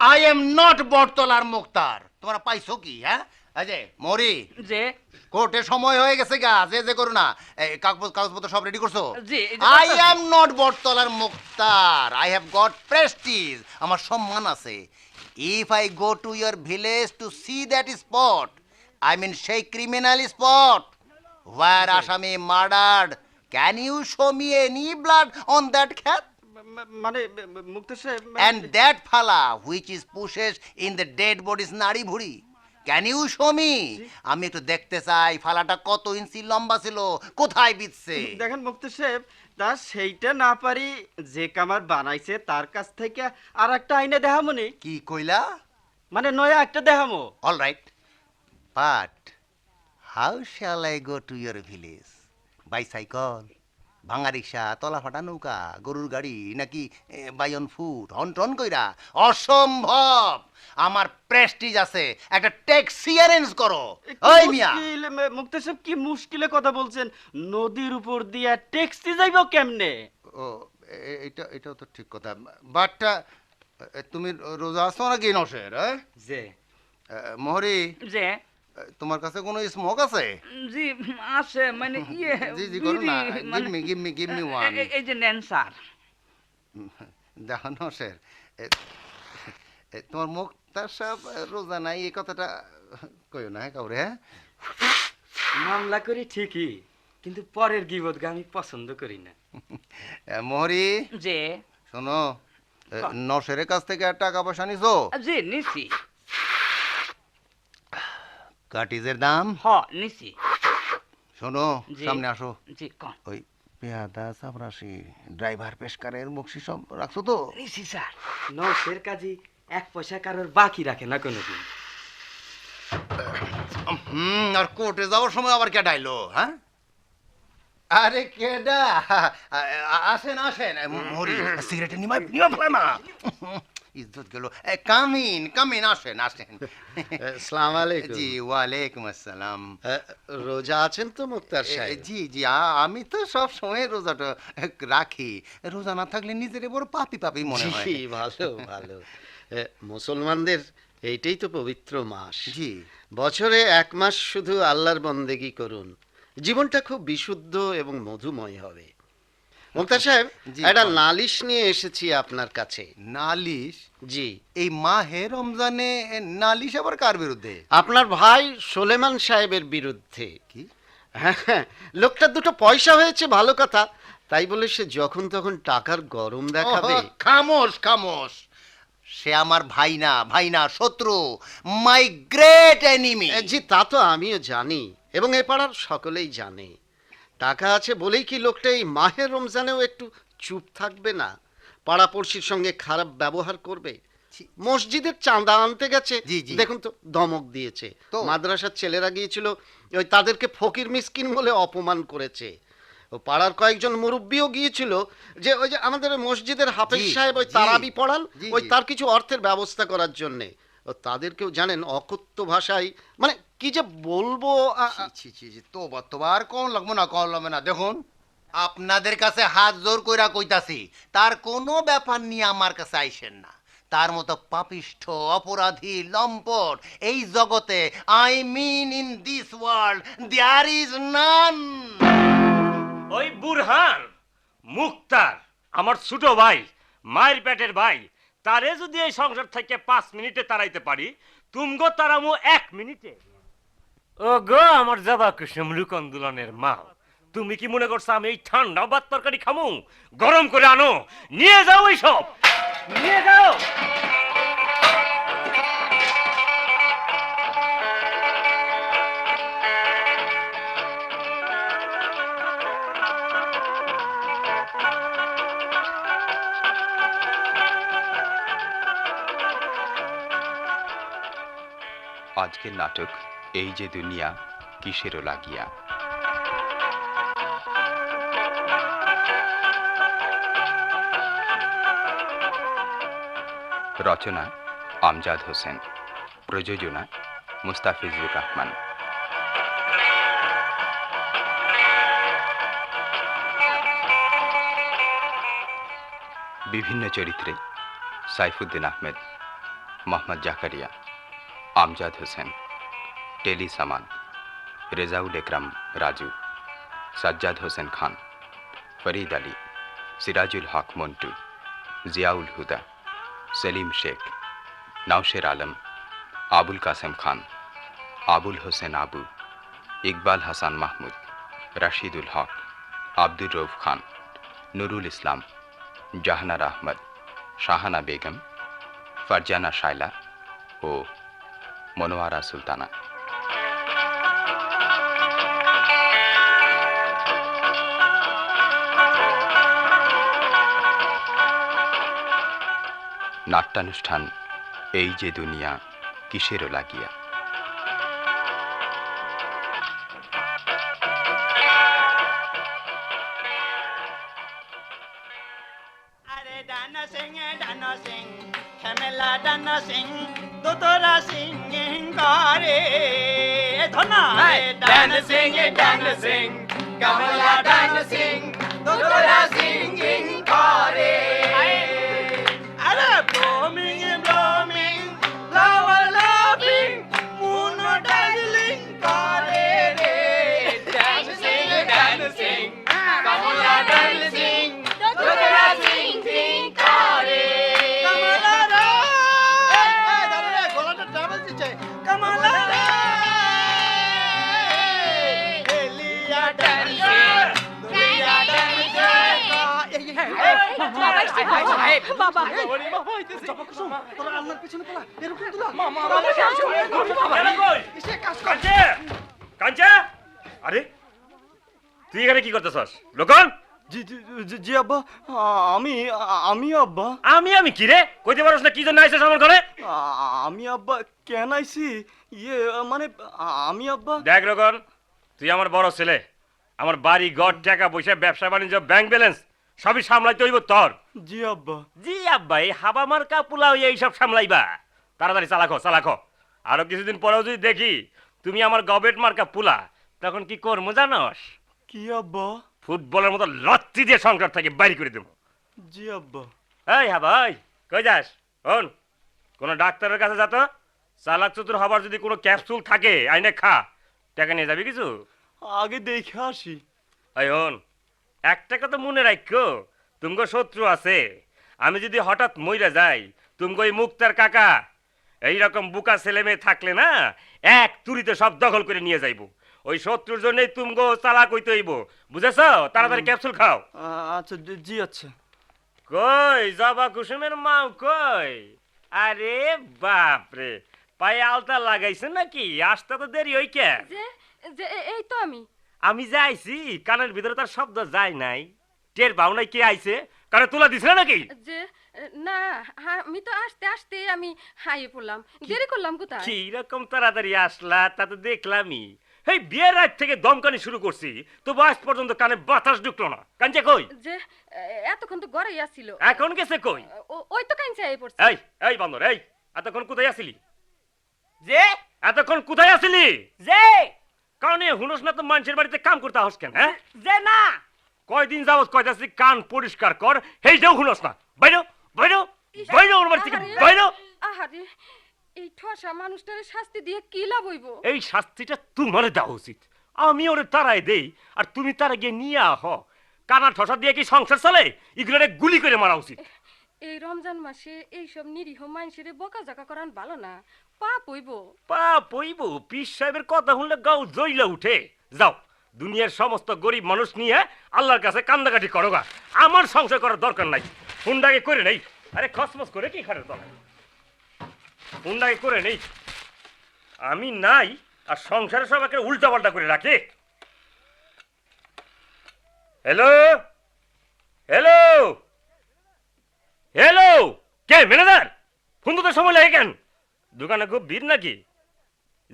I am not বটতলার মুক্তার। তোমরা পাইছো কি? হ্যাঁ আজে মরি যে কোর্টে সময় হয়ে গেছে গা, যে করো না। কাগজপত্র সব রেডি করছো? জি, আই এম নট বটতলার মুক্তার। I have got prestige. আমার সম্মান আছে। If I go to your village to see that spot, I mean সেই criminal spot where Asami murdered, can you show me any blood on that cat? মানে মুক্তার সাহেব And that phala which is pushes in the dead body's নাড়ি ভুড়ি, can you show me? আমি একটু দেখতে চাই ফালাটা কত ইঞ্চি লম্বা ছিল, কোথায় বিচ্ছে। দেখেন মুক্তার সাহেব, তা সেইটা না পারি যে কামার বানাইছে তার কাছ থেকে আর একটা আইনে দেখামনি। কি কইলা? মানে নয়া একটা দেখামো। All right, but how shall I go to your village? Bicycle, ভাঙা রিক্সা, তলা ফাটা নৌকা, গরুর গাড়ি, নাকি বাই অন ফুট হন্টন কইরা? অসম্ভব। আমার প্রেস্টিজ আছে, একটা ট্যাক্সি অ্যারেঞ্জ করো। ওই মিয়া, মুক্তার সাহেব কি মুশকিলে কথা বলছেন? নদীর উপর দিয়া ট্যাক্সি যাইব কেমনে? ও এটাও তো ঠিক কথা, বাট তুমি রোজা আছো নাকি নশের? যে মোহরি, যে তোমার কাছে কোনো স্মোক আছে? জি আছে, মানে ইয়ে জি জি করো না, বিড়ি, গিভ মানে- me give me give me one. এই যে নেন স্যার। দেখো নশের, তোমার মুক্তার সাহেব রোজা নাই এই কথাটা কইও না কাউরে। হ্যাঁ, মামলা করি ঠিকই, কিন্তু পরের গিবতগা আমি পছন্দ করি না। মোহরি যে শোনো, নশের কাছ থেকে টাকা পয়সা নিছো? জি নিছি। কাটিজের দাম? হ নিছি। শোনো, জি। সামনে আসো। জি কোন ওই পেয়াদা চাপরাশি ড্রাইভার পেশকারের বকশি সব রাখছো তো? নিছি স্যার। নৌসের কাজী এক পয়সা কারোর বাকি রাখে না কোনোদিন। আর কোর্টে যাওয়ার সময় আবার কেডা আইলো? হ্যাঁ, আরে কেডা? আসেন আসেন, মরি সিগারেট নিমা নিমা ফেলা না। ইজ্জত গেল। কাম ইন, আসেন আসেন। আসসালামু আলাইকুম। জি ওয়ালাইকুম আসসালাম। রোজা আছেন তো মুক্তার সাহেব? জি জি, আমি তো সব সময় রোজাটা রাখি। রোজা না থাকলে নিজের বড় পাপি পাপি মনে হয়। জি, ভালো ভালো। মুসলমানদের এইটাই তো পবিত্র মাস। জি। বছরে এক মাস শুধু আল্লাহর বন্দেগী করুন, জীবনটা খুব বিশুদ্ধ এবং মধুময় হবে। মুক্তার সাহেব, জি, একটা বলেন। নালিশ নিয়ে এসেছি আপনার কাছে। নালিশ? জি। এই মাহে রমজানে নালিশ আবার কার বিরুদ্ধে? আপনার ভাই সোলেমান সাহেবের বিরুদ্ধে। কি? হ্যাঁ, লোকটার দুটো পয়সা হয়েছে ভালো কথা, তাই বলে সে যখন তখন টাকার গরম দেখাবে। খামোশ খামোশ, সে আমার ভাই না শত্রু, মাই গ্রেট এনিমি। জি, তা তো আমিও জানি এবং এ পাড়ার সকলেই জানে। টাকা আছে বলেই কি লোকটা এই মাহের রমজানেও একটু চুপ থাকবে না? পাড়াপড়শির সঙ্গে খারাপ ব্যবহার করবে? মসজিদের চাঁদা আনতে গেছে, জি, জি। দেখুন তো ধমক দিয়েছে। তো? মাদ্রাসার ছেলেরা গিয়েছিল, ওই তাদেরকে ফকির মিসকিন বলে অপমান করেছে। ও পাড়ার কয়েকজন মুরব্বিও গিয়েছিল, যে ওই যে আমাদের মসজিদের হাফেজ জি, সাহেব ওই জি, তারাবি পড়ান, জি, ওই জি। তার কিছু অর্থের ব্যবস্থা করার জন্যে। ও তাদেরকেও জানেন অকথ্য ভাষায়, মানে কি যে বলবো। তোবা আর কোন লাগবে না। দেখুন, আপনাদের কাছে হাত জোর কইরা কইতাছি, তার কোনো ব্যাপার নিয়ে আমার কাছে আইসেন না। তার মতো পাপিষ্ঠ, অপরাধী, লম্পট এই জগতে, I mean in this world, there is none. ওই বুরহান মুক্তার আমার ছোট ভাই, মায়ের পেটের ভাই, তারে যদি এই সংসার থেকে 5 মিনিটে তাড়াইতে পারি, তুমগো তারামু 1 মিনিটে। ও গো আমার জাবা কুসুম রুকন্দুলনের মা, তুমি কি মনে করছো আমি এই ঠান্ডা ভাত তরকারি খামু? গরম করে আনো, নিয়ে যাও এই সব, নিয়ে যাও। আজকের নাটক এই যে দুনিয়া কিসেরও লাগিয়া। রচনা আমজাদ হোসেন, প্রযোজনা মুস্তাফিজুর রহমান। বিভিন্ন চরিত্রে সাইফুদ্দিন আহমেদ, মোহাম্মদ জাকারিয়া, আমজাদ হোসেন, টেলি সামান, রেজাউল একরাম রাজু, সাজ্জাদ হোসেন খান, ফরিদ আলী, সিরাজুল হক মন্টু, জিয়াউল হুদা, সেলিম শেখ, নওশের আলম, আবুল কাসেম খান, আবুল হোসেন আবু, ইকবাল হাসান মাহমুদ, রাশিদুল হক, আব্দুর রউফ খান, নুরুল ইসলাম, জাহানার আহমদ, শাহানা বেগম, ফারজানা শায়লা ও মনোয়ারা সুলতানা। নাট্যানুষ্ঠান এই যে দুনিয়া কিসেরও লাগিয়া। আরে ডানা সিং খেমেলা ডানা সিং দোতরা সিং করে ধনা ডানা সিং কমলা ডানা সিং দোতরা সিং করে আরে ব্লোমিং ফ্লাওয়ার লাভিং মুন ডার্লিং করে রে ডানা সিং কমলা ডানা সিং দোতরা সিং করে কমলা রে দাদা রে গলাটা ট্রাভেল দিচ্ছে কমলা রে এলিয়া ডান্সে দুলিয়া ডান্সে বাবা তোরা আল্লাহর পিছনে পড়া এরকম দুলা মামা কাঞ্চে কাঞ্চে, আরে তুই এখানে কি করতেছস? লোকন, জি জি জি, জি আব্বা, আমি আব্বা, আমি কি রে? কইতে পারছ না কি জন্য আইছস আমার ঘরে? আমি আব্বা কেন আইছি? ইয়ে মানে আমি আব্বা, দেখ লোকন, তুই আমার বড় ছেলে, আমার বাড়ি ঘর টাকা পয়সা ব্যবসা বাণিজ্য ব্যাংক ব্যালেন্স সবই সামলাইতে হইব তোর। জি আব্বা, জি আব্বা, এই হাবা মার্কা পোলাও এইসব সামলাইবা। তাড়াতাড়ি চালাখো। আরো কিছুদিন পরেও যদি দেখি তুমি আমার গবেট মার্কা পোলা, তখন কি করবো জানস? কি আব্বা? ফুটবলের মতো লত্তি দিয়ে সংসার থেকে বাইরে করে দেবো। জি আব্বা। এই হাবা, ওই কই যাস? শোন, কোনো ডাক্তারের কাছে যা তো, চালাক চতুর হবার যদি কোনো ক্যাপসুল থাকে আইনে খা, টাকা নিয়ে যাবি কিছু। আগে দেখে আসি। এই হন, একটা কথা মনে রাখো, তুমগো শত্রু আছে। আমি যদি হঠাৎ মইরা যাই, তুমগো এই মুক্তার কাকা এইরকম বুকা ছেলে মেয়ে থাকলে না, এক তুরিতে সব দখল করে নিয়ে যাইবো। ওই শত্রুর জন্যই তুমগো চালাক হইতে হইব, বুঝেছ? তাড়াতাড়ি ক্যাপসুল খাও। আচ্ছা জি আচ্ছা। কই জবা কুসুমের মাও কই? আরে বাপ রে, পায়ে আলতা লাগাইছে নাকি? আসতে তো দেরি হই কে? যে এই তো আমি যাইছি, কানের ভিতরে তার শব্দ যায় নাই। টের পাও নাই কে আইছে? কানে তুলা দিছিল নাকি? যে না, আমি তো আসতে আসতে আমি হাইয়ে পড়লাম, দেরি করলাম কোথায়? কি রকম তাড়াতাড়ি আসলা তা তো দেখলামই। এই বিয়ের রাত থেকে দমকানি শুরু করছি, তো আজ পর্যন্ত কানে বাতাস ঢুকলো না। কাঞ্চে কই? যে এতক্ষণ তো ঘরেই আসছিল। এখন গেছে কই? ওই তো কাঞ্চা এই পড়ছে। এই বান্দর, এই এতক্ষণ কোথায় আছিলি? যে এতক্ষণ কোথায় আছিলি? যে কারণে হুনস না তো মানুষের বাড়িতে কাম করতে আহস কেন? হ্যাঁ, যে না কয়দিন যাবত কয়তাছি কান পরিষ্কার কর, এইটাও হুনস না। বাইরো বাইরো বাইরো, ওর বাড়ি থেকে বাইরো। আহারে, এই ঠসা মানুষটারে শাস্তি দিয়ে কি লাভ হইব? এই শাস্তিটা তোমার দেওয়া উচিত। আমি ওরে তারাই দেই আর তুমি তারা গিয়ে নিয়ে আহ। কানা ঠসা দিয়ে কি সংসার চলে? এগুলোরে গুলি করে মারা উচিত। এই রমজান মাসে এইসব নিরীহ মানুষের বকাঝকা করান ভালো না, পাপ হইব। পাপ হইব? পীর সাহেবের কথা শুনলে গাও জ্বইলা উঠে। যাও, দুনিয়ার সমস্ত গরিব মানুষ নিয়ে আল্লাহর কাছে কান্দাকাটি করো গা। আমার সংসার করার দরকার নাই। হুন্ডাকে করে নেই। আরে খসমস করে কি খাটের তলায়? হুন্ডাকে করে নেই। আমি নাই আর সংসারে সব একে উল্টা পাল্টা করে রাখে। হ্যালো হ্যালো হ্যালো, কে ম্যানেজার? ফোন তো সময় লাগে কেন? দোকানে খুব ভিড় নাকি?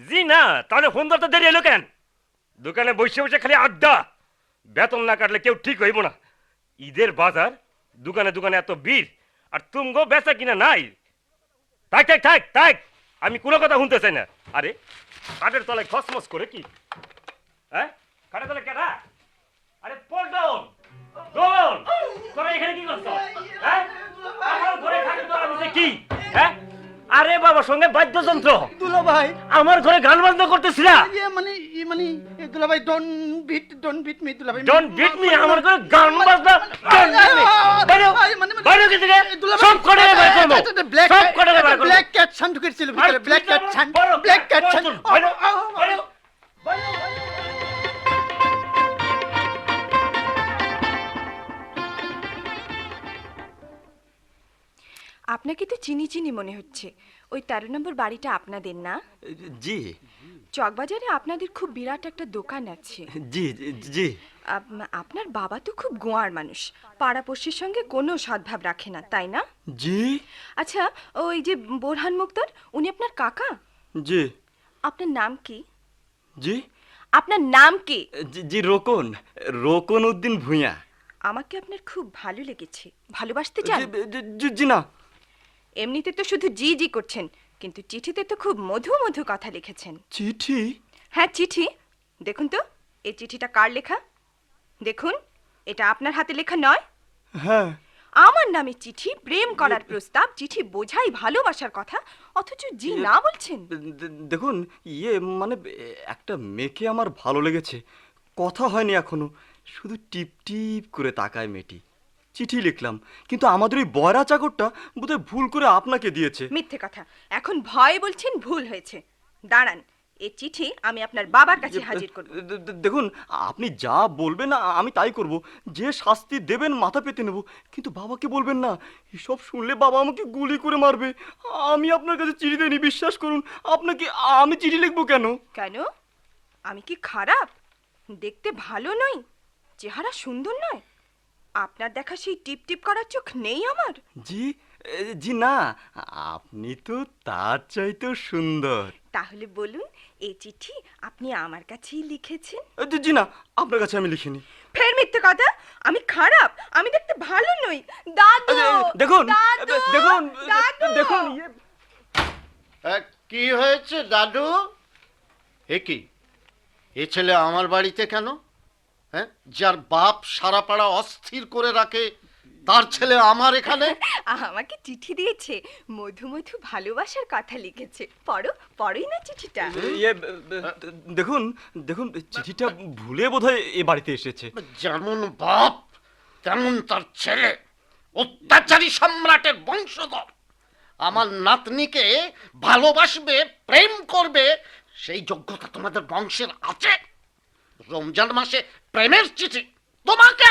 জি না, তাহলে ফোন ধরতে দেরি এলো কেন? দোকানে বসে বসে খালি আড্ডা, বেতন না কাটলে কেউ ঠিক হইব না। ঈদের বাজার, দোকানে দোকানে এত ভিড়, আর তুমগো বেচা কিনা নাই। থাক থাক থাক থাক, আমি কোনো কথা শুনতে চাই না। আরে খাটের তলায় খসমস করে কি? হ্যাঁ, খাটের তলায় কেটা? আরে পল্টন দোলন, তোরা এখানে কি করছো? হ্যাঁ, আমার ঘরে খাটের তলা নিচে কি? হ্যাঁ, আরে বাবার সঙ্গে বাদ্যযন্ত্র দুলা ভাই আমার ঘরে গান বাজনা করতেছিলা মানে দুলা ভাই ডোন্ট বিট মি দুলা ভাই ডোন্ট বিট মি আমার ঘরে গান বাজনা don't beat me। বাইরে বাইরে গেছে সব করে বের করব সব করে বের করব ব্ল্যাক ক্যাট শান ঢুকেছিল ভিতরে ব্ল্যাক ক্যাট শান আপনাকে তো চিনি চিনি মনে হচ্ছে। ওই 13 নম্বর বাড়িটা আপনাদের না? জি চকবাজারে আপনাদের খুব বিরাট একটা দোকান আছে। জি জি আপনার বাবা তো খুব গোয়ার মানুষ, পাড়াপড়শির সঙ্গে কোনো সদ্ভাব রাখে না, তাই না? জি আচ্ছা, ওই যে বোরহান মুক্তার, উনি আপনার কাকা? জি আপনার নাম কি? জি আপনার নাম কি? জি রোকন উদ্দিন ভূঁইয়া। আমাকে আপনার খুব ভালো লেগেছে। ভালোবাসতে চান? জি না, এমনিতে তো শুধু জি জি করছেন, কিন্তু চিঠিতে তো খুব মধু মধু কথা লিখেছেন। চিঠি? হ্যাঁ, চিঠি। দেখুন তো, এই চিঠিটা কার লেখা? দেখুন, এটা আপনার হাতে লেখা নয়। হ্যাঁ। আমার নামে চিঠি, প্রেম করার প্রস্তাব, চিঠি বোঝাই ভালোবাসার কথা, অথচ জি না বলছেন। দেখুন, মানে একটা মেয়েকে আমার ভালো লেগেছে, কথা হয়নি এখনো, শুধু টিপ টিপ করে তাকায় মেয়েটি। চিঠি লিখলাম, কিন্তু আমাদের ওই বয়রা চাকরটা বোধহয় ভুল করে আপনাকে দিয়েছে। মিথ্যে কথা। এখন ভয় বলছেন ভুল হয়েছে। দাঁড়ান, এই চিঠি আমি আপনার বাবার কাছে হাজির করব। দেখুন, আপনি যা বলবেন আমি তাই করব, যে শাস্তি দেবেন মাথা পেতে নেব, কিন্তু বাবাকে বলবেন না। এসব শুনলে বাবা আমাকে গুলি করে মারবে। আমি আপনার কাছে চিঠি দেইনি, বিশ্বাস করুন। আপনাকে আমি চিঠি লিখবো কেন? কেন? আমি কি খারাপ? দেখতে ভালো নই? চেহারা সুন্দর নয়? আপনার দেখা সেই টিপ টিপ করার চোখ নেই আমার? জি না, আপনি তো তার চাইতেও সুন্দর। তাহলে বলুন, এই চিঠি আপনি আমার কাছেই লিখেছেন? জি না, আপনার কাছে আমি লিখিনি। ফের মিথ্যে কথা। আমি খারাপ? আমি দেখতে ভালো নই? দাদু, দেখুন দাদু, দেখুন দাদু। দেখুন কি হয়েছে দাদু? কি এ ছেলে আমার বাড়িতে কেন? হ্যাঁ, যার বাপ সারা পাড়া অস্থির করে রাখে, তার ছেলে আমার এখানে? আমাকে চিঠি দিয়েছে, মধু মধু ভালোবাসার কথা লিখেছে। পড়োই না চিঠিটা। দেখুন দেখুন চিঠিটা ভুলে বোধহয় এ বাড়িতে এসেছে। যেমন বাপ তেমন তার ছেলে, অত্যাচারী সম্রাটের বংশধর। আমার নাতনিকে ভালোবাসবে, প্রেম করবে, সেই যোগ্যতা তোমাদের বংশের আছে? রমজান মাসে প্রেমের চিঠি তোমাকে?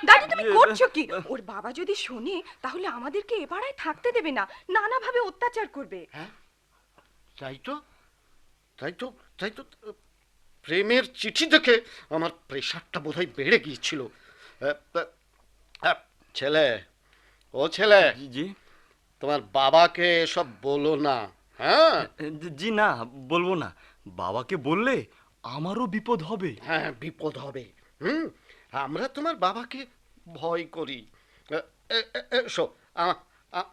দাদু, তুমি করছো কি? ওর বাবা যদি শোনে, তাহলে আমাদেরকে এ পাড়ায় থাকতে দেবে না, নানাভাবে অত্যাচার করবে। হ্যাঁ, তাই তো প্রেমের চিঠি দেখে আমার প্রেশারটা বোধহয় বেড়ে গিয়েছিল। ছেলে, জি, তোমার বাবাকে সব বলো না। হ্যাঁ জি না, বলবো না। বাবাকে বললে আমারও বিপদ হবে। হ্যাঁ, বিপদ হবে। আমরা তোমার বাবাকে ভয় করি। এসো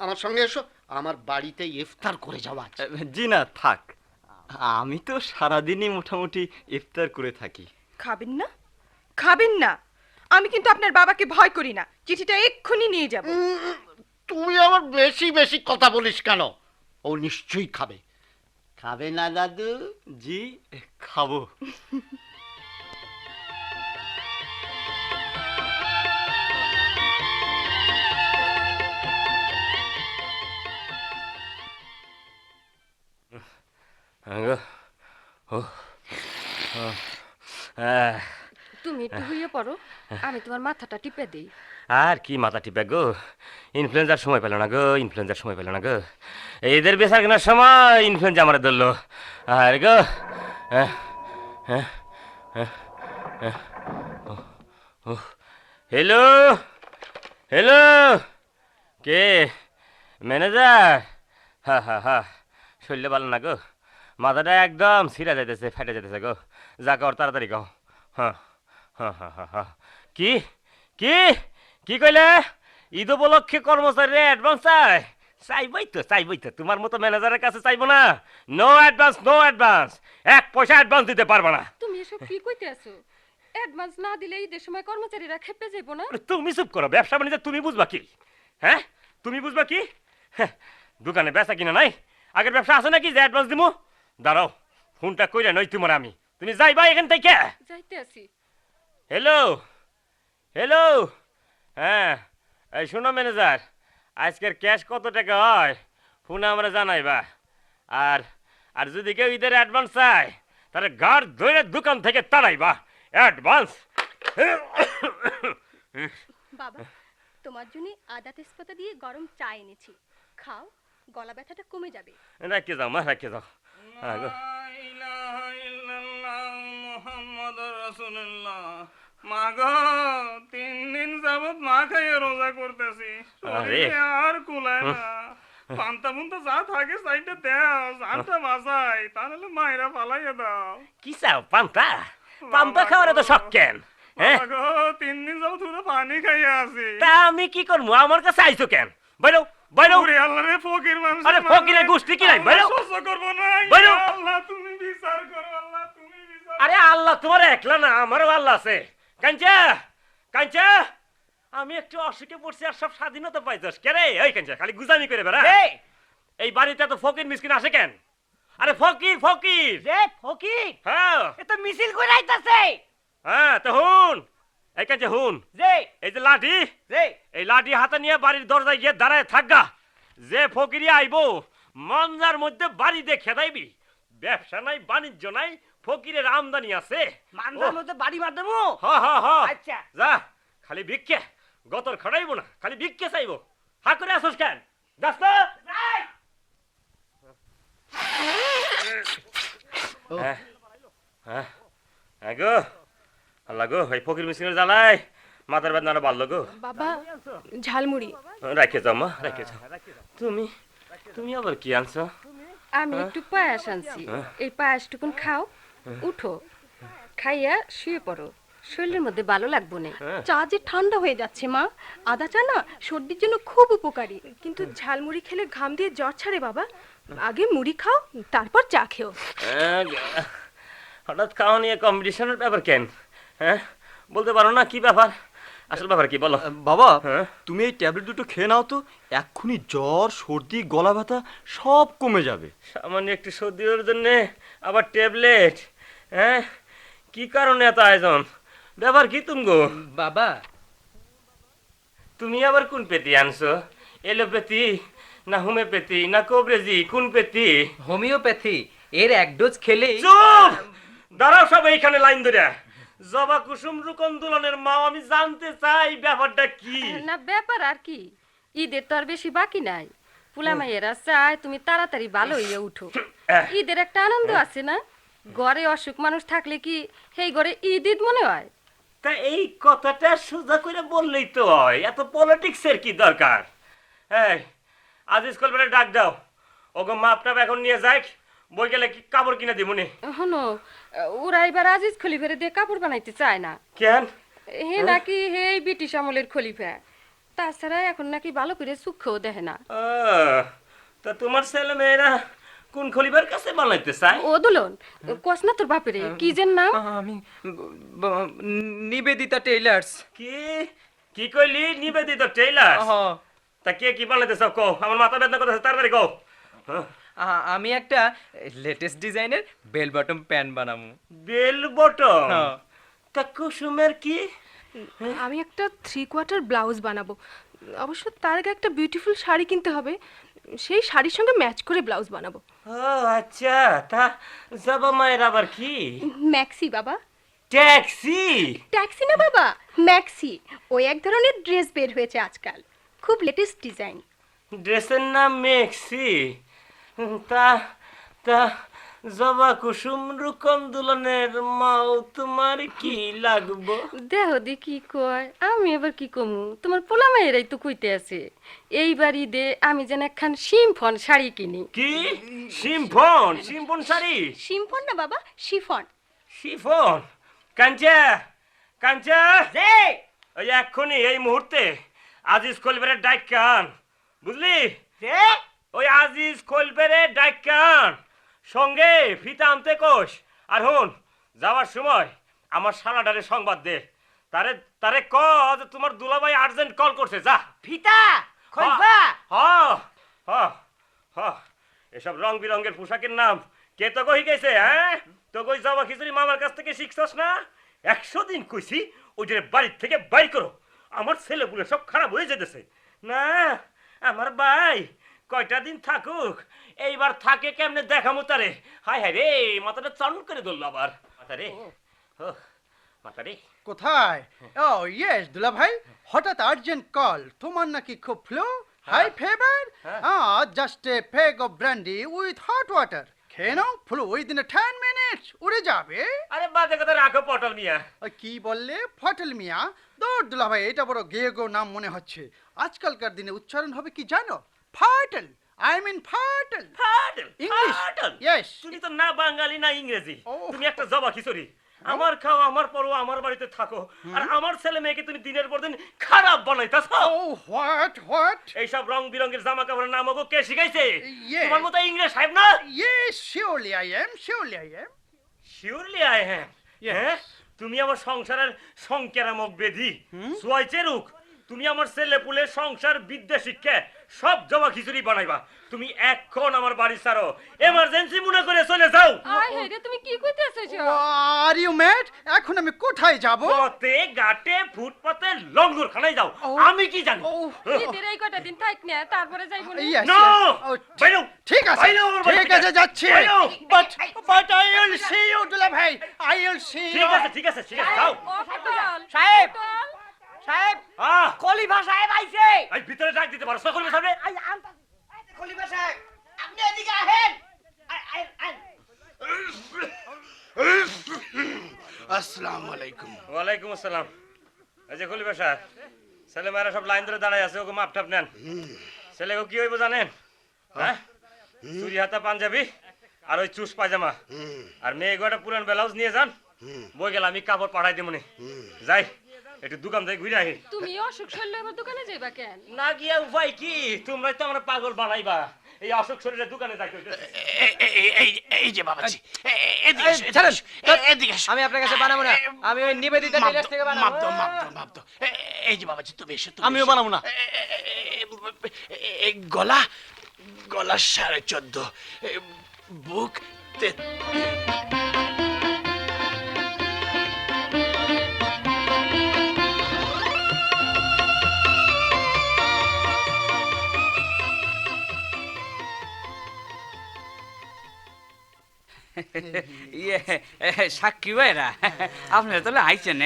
আমার সঙ্গে, এসো, আমার বাড়িতে ইফতার করে যাওয়া। জি না, থাক। আমি তো সারাদিনই মোটামুটি ইফতার করে থাকি। খাবেন না? খাবেন না? আমি কিন্তু আপনার বাবাকে ভয় করি না। চিঠিটা এক্ষুনি নিয়ে যাব। তুই আবার বেশি বেশি কথা বলিস কেন? ও নিশ্চয়ই খাবে। খাবে না দাদু? জি, খাবো। তুমি একটু হইয়ে পড়ো, আমি তোমার মাথাটা টিপে দিই। আর কি মাথা টিপে গো, ইনফ্লুয়েঞ্জার সময় পেল না গো, ইনফ্লুয়েঞ্জার সময় পেল না গো। এদের বেচা কেনার সময় ইনফ্লুয়েঞ্জা আমার ধরলো। আর গো হ্যালো হ্যালো, কে? ম্যানেজার? হা শরীরে ভালো না গো, মাথাটা একদম ছিঁড়া যাইতেছে, ফেটে যাইতেছে গো। যা কর তাড়াতাড়ি গাও। হ্যাঁ কি কি কি কইলে? ঈদ উপলক্ষে কর্মচারীরা অ্যাডভান্স চাই? চাইবই তো তোমার মতো ম্যানেজারের কাছে চাইবো না? নো অ্যাডভান্স, 1 পয়সা অ্যাডভান্স দিতে পারবা না। তুমি এসব কি কইতে আছো? অ্যাডভান্স না দিলে ঈদের সময় কর্মচারীরা খেপে যাইবো না? তুমি চুপ করো, ব্যবসা বাণিজ্য তুমি বুঝবা কি? হ্যাঁ, তুমি বুঝবা কি? দোকানে বেচা কিনা নাই, আগের ব্যবসা আছে নাকি যে অ্যাডভান্স দিমু? দাঁড়াও, ফোনটা কইরা নই তোমার আমি। তুমি যাইবা এখান থেকে? যাইতে আছি। Hello, hello. হ্যাঁ, এই শোনো ম্যানেজার, আজকের ক্যাশ কত টাকা হয় ফোনে আমরা জানাইবা। আর আর যদি কেউ ঈদের অ্যাডভান্স চায় তাহলে গাড় ধরে দোকান থেকে তাড়াইবা। অ্যাডভান্স। বাবা, তোমার জন্য আদা তেজপাতা দিয়ে গরম চা এনেছি, খাও, গলা ব্যথাটা কমে যাবে। রাখে যাও মা, রাখে যাও। হ্যাঁ গো। মা গো, 3 দিন যাবত না খাইয়ে রোজা করতেছি, শরীরে আর কুলায় না। পান্তা পুন্তা যা থাকে সাইডে দাও, জানটা বাঁচাই, তাহলে মায়েরা ফালাইয়া দাও। কি চাও? পান্তা? পান্তা খাওয়ার তো শখ কেন? হ্যাঁ, মা গো, 3 দিন যাবত শুধু পানি খাইয়া আছি। তা আমি কি করবো? আমার কাছে আইছো কেন? বাইরো, বাইরো। ওরে আল্লাহ রে, ফকির মানুষ। আরে ফকিরের গোষ্ঠী কি নাই? বাইরো, সহ্য করবো না। বাইরো। আল্লাহ তুমি বিচার করো, আল্লাহ তুমি বিচার। আরে আল্লাহ তোমার একলা না, আমারও আল্লাহ আছে। কাঞ্চা, কাঞ্চা, আমি একটু অসুখে পড়ছি আর সব স্বাধীনতা পাইছস কে রে? ওই কাঞ্চা খালি গুজামি করে বেড়া। এই বাড়িতে তো ফকির মিসকিন আসে কেন? আরে ফকির, ফকির যে ফকির হ্যাঁ, এ তো মিছিল করে আইতাছে। হ্যাঁ তো হুন, এই কাঞ্চা হুন, যে এই যে লাঠি, যে এই লাঠি হাতে নিয়ে বাড়ির দরজায় গিয়ে দাঁড়ায় থাকগা। যে ফকিরি আইবো মঞ্জার মধ্যে বাড়ি দিয়ে খেদাইবি। ব্যবসা নাই, বাণিজ্য নাই, ফকিরের আমদানি আছে। মানজার মধ্যে বাড়ি মার দেবো। হ্যাঁ হ্যাঁ হ্যাঁ, আচ্ছা। যা, খালি ভিক্ষে, গতর খড়াইবো না, খালি ভিক্ষে চাইবো। হা করে আসোস কেন? যাস না? হ্যাঁ, হ্যাঁ, হ্যাঁ গো, আল্লাহ গো, এই ফকির মিসকিনের জ্বালায় মাথার বেদনা বাড়লো গো। বাবা, ঝালমুড়ি। রাখে যাও মা, রাখে যাও। তুমি তুমি আবার কি আনছো? আমি একটু পায়াস আনছি, এই পায়াসটুকুন খাও, উঠো, খাইয়া শুয়ে পড়ো, শরীরের মধ্যে ভালো লাগবো না। চা যে ঠান্ডা হয়ে যাচ্ছে মা, আদা চা না সর্দির জন্য খুব উপকারী। কিন্তু ঝালমুড়ি খেলে ঘাম দিয়ে জ্বর ছাড়ে বাবা। আগে মুড়ি খাও, তারপর চা খেও। হঠাৎ খাওয়া নিয়ে কম্পিটিশনের ব্যাপার কেন? হ্যাঁ, বলতে পারো না কি ব্যাপার? আসল ব্যাপার কি বলো? বাবা, হ্যাঁ? তুমি এই ট্যাবলেট দুটো খেয়ে নাও তো, এক্ষুনি জ্বর, সর্দি, গলা ব্যথা সব কমে যাবে। সামান্য একটু সর্দির জন্য আবার ট্যাবলেট? হ্যাঁ, কি কারণে এত আয়োজন? ব্যাপার কি তুমি গো? বাবা, তুমি আবার কোন পেতি আনছো? এলোপ্যাথি না হোমিওপ্যাথি না কবরেজি, কোন পেতি? হোমিওপ্যাথি। এর এক ডোজ খেলেই চুপ! দাঁড়াও সব এইখানে লাইন ধরে। জবা কুসুম রূপন্দোলনের মা, আমি জানতে চাই ব্যাপারটা কি? না ব্যাপার আর কি, ঈদের তো আর বেশি বাকি নাই। পুলা মাইয়েরা চায় তুমি তাড়াতাড়ি ভালো হইয়া উঠো। ঈদের একটা আনন্দ আছে না? ঘরে অসুখ মানুষ থাকলে কি সেই ঘরে ঈদ ঈদ মনে হয়? তা এই কথাটা সোজা করে বললেই তো হয়, এত পলিটিক্সের কি দরকার? এই আজিজ কলবেরে ডাক দাও, ওগো মাপটাপ এখন নিয়ে যাক, বই গেলে কি কাপড় কিনে দিমুনি। হনো, ওরা এবার আজিজ খলিফারে দিয়ে কাপড় বানাইতে চায় না। কেন? হে নাকি হে ব্রিটিশ আমলের খলিফা, তাছাড়া এখন নাকি ভালো করে চোখেও দেখে না। তা তোমার ছেলে মেয়েরা কোন খলিফার কাছে বানাইতে চায়? ও দুলন, কস না তোর বাপেরে কি যেন নাম? আমি নিবেদিতা টেইলার্স। কি কি কইলি? নিবেদিত টেইলার? তা কে কি বানাইতে চাও কও, আমার মাথা বেদনা করতেছে, তাড়াতাড়ি কও। আমি একটা লেটেস্ট ডিজাইনের বেল বটম প্যান্ট বানাবো। Bell bottom? তা কুসুমের কি? আমি একটা 3/4 ব্লাউজ বানাবো। অবশ্য তার আগে একটা বিউটিফুল শাড়ি কিনতে হবে, সেই শাড়ির সঙ্গে ম্যাচ করে ব্লাউজ বানাবো। ও আচ্ছা, তা জবা মায়ের আবার কি? ম্যাক্সি বাবা। ট্যাক্সি? ট্যাক্সি না বাবা, ম্যাক্সি। ওই এক ধরনের ড্রেস বের হয়েছে আজকাল, খুব লেটেস্ট ডিজাইন। ড্রেসের নাম মেক্সি? তা তা জবা কুসুম রূপন্দোলনের মাও তোমার কি লাগবো? দেহ দি কি কয়, আমি এবার কি কমু? তোমার পোলা মায়েরাই তো কইতে আছে এইবার ঈদে আমি যেন একখান সিম্ফন শাড়ি কিনি। কি সিম্ফন? সিম্ফন শাড়ি? শিম্পন না বাবা, শিফন। শিফন? কাঞ্চা, কাঞ্চা, ওই এক্ষুনি এই মুহূর্তে আজিজ কলবেরের ডাইকান, বুঝলি? ওই আজিজ কলবেরের ডাইকান, সঙ্গে ফিতা আনতে কোষ। আর হুন, যাওয়ার সময় আমার শালাডারে সংবাদ দে, তারে তারে ক যে তোমার দুলাভাই আর্জেন্ট কল করছে। যা। ফিতা খলফা। হ হ হ, এসব রং বিরঙ্গের পোশাকের নাম কে তো কই গেছে? হ্যাঁ, তো কই জবা খিচুড়ি মামার কাছ থেকে শিখছস না? 100 দিন কইছি ওইটার বাড়ির থেকে বাইর করো, আমার ছেলেপুলে সব খারাপ হয়ে যেতেছে। না, আমার ভাই কয়টা দিন থাকুক, এইবার থাকে কেমনে দেখামু তারে। হায় হায় রে, মাথাটা চালু করে ধরলো আবার। মাথা রে, ও মাথা রে। কোথায়? ও ইয়েস দুলা ভাই, হঠাৎ আর্জেন্ট কল। তোমার নাকি খুব flu, high fever? Just a peg of brandy with hot water খেয়ে নাও, ফ্লু উইদিন 10 মিনিটস উড়ে যাবে। আরে বাজে কথা রাখো পটল মিয়া। কি বললে? ফটল মিয়া? দৌড় দুলা ভাই, এটা বড় গেয়ে গো নাম মনে হচ্ছে। আজকালকার দিনে উচ্চারণ হবে কি জানো? ফাটল, আই মিন ফাটল। ফাটল, ইংলিশ? ফাটল। ইয়েস। তুমি তো না বাঙালি না ইংরেজি, ও। তুমি একটা জবা খিচুড়ি। আমার খাও, আমার পরো, আমার বাড়িতে থাকো, আর আমার ছেলে মেয়েকে তুমি দিনের পর দিন খারাপ বানাইতাছ। ও হোয়াট? এইসব রং বিরঙের জামা কাপড়ের নাম ওকে কে শিখাইছে? Yes. তোমার মতো ইংরেজ সাহেব না? Yes, surely I am. Surely I হ্যাম। হ্যাঁ, তুমি আমার সংসারের সংকেরামক বেদি, সুয়াই চেরুক। তুমি আমার ছেলে পুলে সংসার বিদ্যা শিক্ষা সব জমা খিচুড়ি বানাইবা। তুমি এখন আমার বাড়ি ছাড়ো, এমার্জেন্সি মনে করে চলে যাও। আয় হে রে, তুমি কি কইতেছো? Are you mad? এখন আমি কোথায় যাব? পথে ঘাটে ফুটপাতে লঙ্গর খানায় যাও, আমি কি জানি। ঈদের এই কটা দিন থাক না, তারপরে যাইবো না। Yes, No! yes. বাইরো! ঠিক আছে, বাইরো আমার বাড়ি ঠিক থেকে। আছে, যাচ্ছি। বাইরো! But I will see you, দুলা ভাই। I will see you. ঠিক আছে, ঠিক আছে, ঠিক আছে, যাও। ও পটল, সাহেব! পটল। সাহেব, আহ, খলিফা সাহেব আইছে। এই ভিতরে ডাক দিতে পারো, সকলের সামনে। খলিফা সাহেব, আপনি এদিকে আহেন। আসসালামু আলাইকুম। ওয়ালাইকুম আসসালাম। এই যে খলিফা সাহেব, ছেলে মেয়েরা সব লাইন ধরে দাঁড়ায় আছে, ওকে মাপ টাপ নেন। ছেলেকে কি হইব জানেন? হ্যাঁ, চুরি হাতা পাঞ্জাবি আর ওই চুস পায়জামা, আর মেয়ে গোটা পুরান ব্লাউজ নিয়ে যান। বই গেল, আমি কাপড় পাঠাই দেবো। যাই, একটু দোকান থেকে ঘুরে আহি। তুমি অসুখ শরীরে আমার দোকানে যাইবা কেন? না গিয়া উপায় কি? তোমরাই তো আমার পাগল বানাইবা। এই অসুখ শরীরে দোকানে যাইতে হইতেছে। এই যে বাবাজি, এদিকে এসো, ছাড়েন। এদিকে এসো। আমি আপনার কাছে বানাবো না, আমি ওই নিবেদিতা টেলার্স থেকে বানাবো। মাপ দাও। এই যে বাবাজি, তুমি এসো। আমিও বানাবো না। গলা 14.5, বুক ইয়ে সাক্ষী ভাইরা, আপনারা তাহলে আইছেন?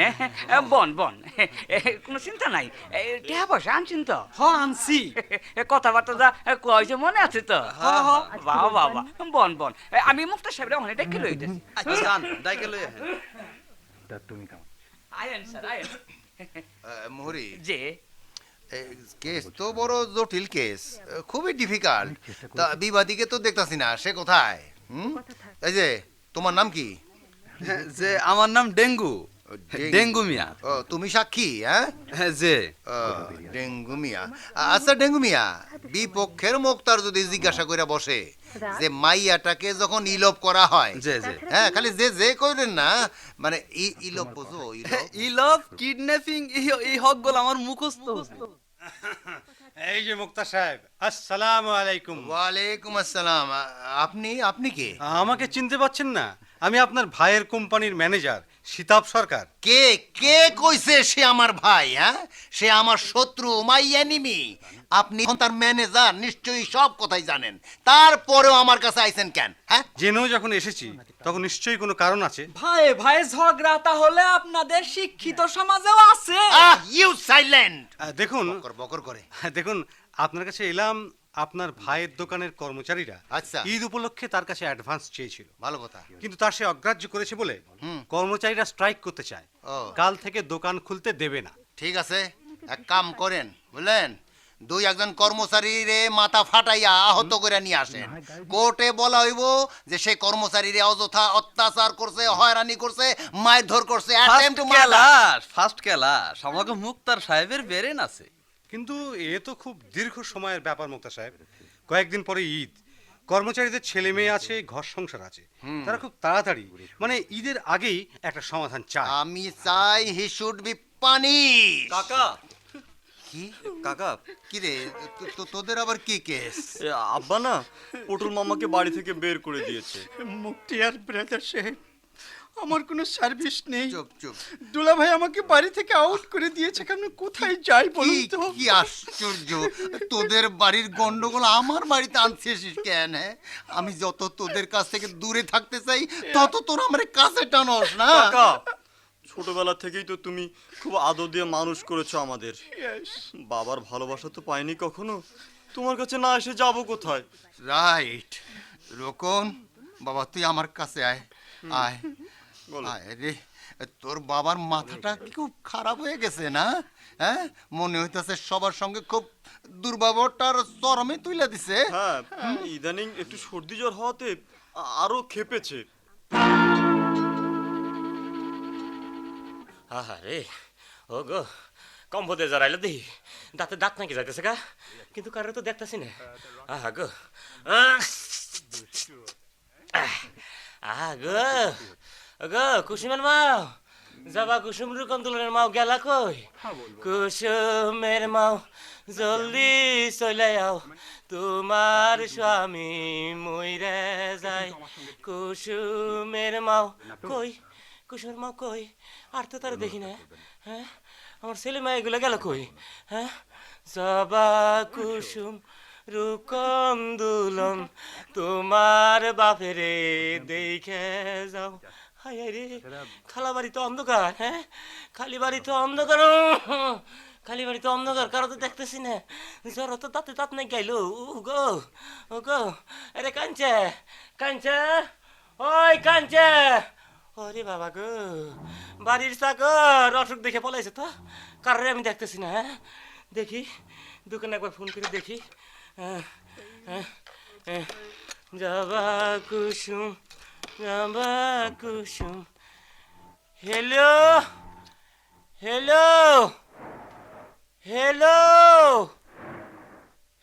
বন কোনো চিন্তা নাই, টেহা পয়সা আনছেন তো? আনছি। কথাবার্তা যা কয়েছে মনে আছে তো? বাবা বন আমি মুক্তা সাহেব ওখানে ডেকে লইতেছি। আয়েন স্যার, আয়েন। মোহরি, যে কেস তো বড় জটিল কেস, খুবই ডিফিকাল্ট। তা বিবাদীকে তো দেখতাছি না, সে কোথায়? এই যে তোমার নাম কি? যে আমার নাম ডেঙ্গু, ডেঙ্গু মিয়া। ও, তুমি সাক্ষী? হ্যাঁ, যে ডেঙ্গু মিয়া। আচ্ছা ডেঙ্গু মিয়া, বিপক্ষের মুক্তার যদি জিজ্ঞাসা করে বসে যে মাইয়াটাকে যখন ইলোপ করা হয়, হ্যাঁ, খালি যে কইলেন না, মানে ইলোপ বোঝো? ইলভ কিডন্যাপিং এই হকগুলো আমার মুখস্থ। এই যে মুক্তা সাহেব, আসসালামু আলাইকুম। ওয়ালাইকুম আসসালাম। আপনি কে? আমাকে চিনতে পারছেন না? আমি আপনার ভাইয়ের কোম্পানির ম্যানেজার শীতাব সরকার। কে কইছে সে আমার ভাই? হ্যাঁ, সে আমার শত্রু, মাই এনিমি। আপনি তার ম্যানেজার, নিশ্চয়ই সব কথাই জানেন, তারপরেও আমার কাছে আইছেন কেন? হ্যাঁ, জেনেও যখন এসেছি তখন নিশ্চয়ই কোনো কারণ আছে। ভাই ঝগড়া তাহলে আপনাদের শিক্ষিত সমাজেও আছে। You silent. দেখুন, বকর করে। দেখুন, আপনার কাছে এলাম, আপনার ভাইয়ের দোকানের কর্মচারীরা আচ্ছা, ঈদ উপলক্ষে তার কাছে অ্যাডভান্স চেয়েছিল। ভালো কথা। কিন্তু তার সে অগ্রাহ্য করেছে বলে কর্মচারীরা স্ট্রাইক করতে চায়। কাল থেকে দোকান খুলতে দেবে না। ঠিক আছে, এক কাম করেন, বুঝলেন, 2-1 কর্মচারীরে মাথা ফাটাইয়া আহত করে নিয়ে আসেন। কোর্টে বলা হইব যে সেই কর্মচারীরে অযথা অত্যাচার করছে, হয়রানি করছে, মারধর করছে। ফার্স্ট ক্লাস আমাকে মুক্তার সাহেবের বেরেন আছে। কিন্তু এ তো খুব দীর্ঘ সময়ের ব্যাপার মুক্তা সাহেব। কয়েকদিন পরে ঈদ, কর্মচারীদের ছেলে মেয়ে আছে, ঘর সংসার আছে, তারা খুব তাড়াতাড়ি, মানে ঈদের আগেই একটা সমাধান চায়। আমি চাই হি শুড বি পানিশড। কাকা কি কাকা কি রে তোদের আবার কি কেস? আব্বা না পটল মামাকে বাড়ি থেকে বের করে দিয়েছে। মুক্তিয়ার ব্রাদার সাহেব, আমার কোনো সার্ভিস নেই। চুপ চুপ। দুলা ভাই আমাকে বাড়ি থেকে আউট করে দিয়েছে, আমি কোথায় যাই বলুন তো? কি আশ্চর্য, তোদের বাড়ির গন্ডগোল আমার বাড়িতে আনছিস কেন? হ্যাঁ, আমি যত তোদের কাছ থেকে দূরে থাকতে চাই তত তোর আমার কাছে টানস না। কাকা ছোটবেলা থেকেই তো তুমি খুব আদর দিয়ে মানুষ করেছো আমাদের। বাবার ভালোবাসা তো পাইনি কখনো, তোমার কাছে না এসে যাবো কোথায়? রাইট। রোকন বাবা, তুই আমার কাছে আয় আয় আয় রে। তোর বাবার মাথাটা কি খুব খারাপ হয়ে গেছে না? হ্যাঁ, মনে হইতেছে সবার সঙ্গে খুব দুর্ব্যবহারটার চরমে তুলে দিছে। হ্যাঁ, ইদানিং একটু সর্দি জ্বর হওয়াতে আরো খেপেছে। আরে ও গো, কম্বতে জড়াইলো দি, দাঁতে দাঁত নাকি যাইতেছে গা, কিন্তু কারো তো দেখতেছি না। আহা গো, গো গো, কুসুমের মাও যাবা, কুসুম রুকন তুলনের মাও গেলা কই? কুসুমের মাও জলদি চলে আও, তোমার স্বামী মইরে যায়। কুসুমের মাও কই? কুসুমের মাও কই? আর তো তারা দেখি না। হ্যাঁ, আমার ছেলে মা এগুলো গেল কই? হ্যাঁ, জবা কুসুম রুকন দুলন তোমার বাপেরে দেখে যাও। হায় রে, খালা বাড়ি তো অন্ধকার। হ্যাঁ, খালি বাড়ি তো অন্ধকার, খালি বাড়ি তো অন্ধকার, কারো তো দেখতেছি না। জ্বর তো তাতে তাত নাই গাইলো। ও গো, আরে কাঞ্চে কাঞ্চে, ওই কাঞ্চে। ওরে বাবা গো, বাড়ির চাকর অসুখ দেখে পলাইছে তো, কারোর আমি দেখতেছি না। হ্যাঁ, দেখি দোকানে একবার ফোন করে দেখি। জবা কুসুম, জবা কুসুম। Hello hello hello